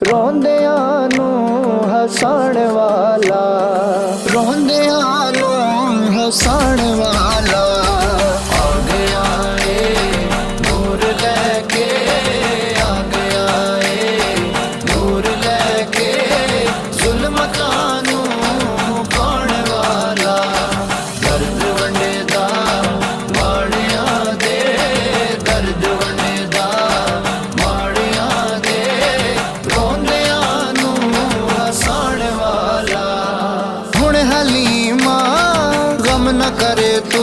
ਰੋਂਦਿਆਂ ਨੂੰ ਹਸਾਉਣ ਵਾਲਾ, ਰੋਂਦਿਆਂ ਨੂੰ ਹਸਾਉਣ ਵਾਲਾ ਆ ਗਿਆ ਏ ਨੂਰ ਲੈ ਕੇ, ਆ ਗਿਆ ਏ ਨੂਰ ਲੈ ਕੇ, ਜ਼ੁਲਮਤਾਂ ਨੂੰ ਮੁਕਾਉਣ ਵਾਲਾ, ਦਰਦ ਵੰਡਦਾ ਮਾੜਿਆਂ ਦੇ, ਦਰਦ ਵੰਡਦਾ ਮਾੜਿਆਂ ਦੇ, ਰੋਂਦਿਆਂ ਨੂੰ ਹਸਾਉਣ ਵਾਲਾ। ਹੁਣ ਹਲੀਮਾ ਗਮ न करे तू,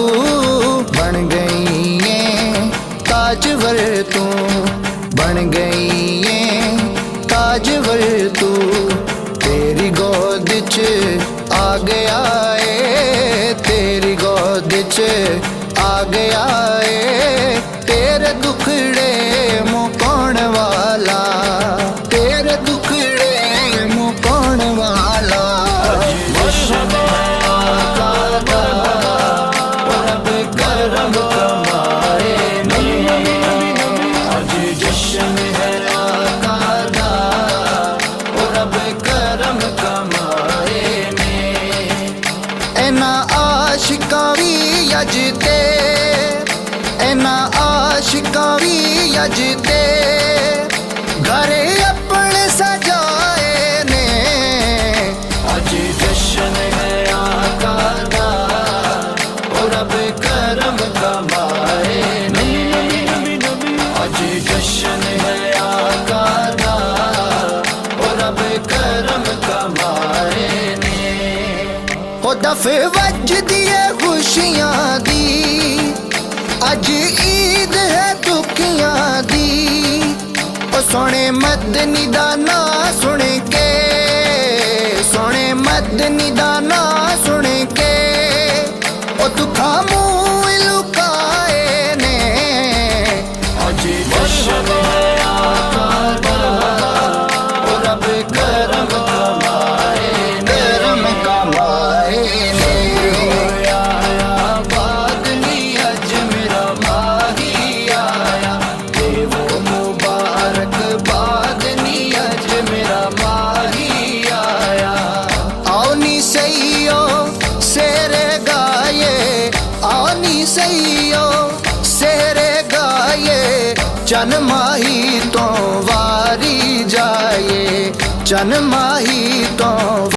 बन गई है ताजवर तू, बन गई है ताजवर तू, तेरी गोद च आ गया है, तेरी गोद च आ गया है, तेरे दुखड़े मुकाउण वाला, तेरे दुखड़े मुकाउण वाला। आशिकां वी अजते, इन्हां आशिकां वी अजते, घरे अपने सजाए ने, अज जश्न है आका दा, ओ रब करम कमाए ने, अज जश्न है आका दा, ओ रब करम कमाए ने। ओ दफे वजदी है खुशियां दी, अज ईद है दुखियां दी, ओ सोने मदनी दा ना सुन के, सोने मदनी दा ना सुन के, ओ दुखा मुंह लुकाए ने, अज जश्न है आका दा, ओ रब करम कमाए, करम कमाए ने। चन माही तो वारी जाए, चन माही तो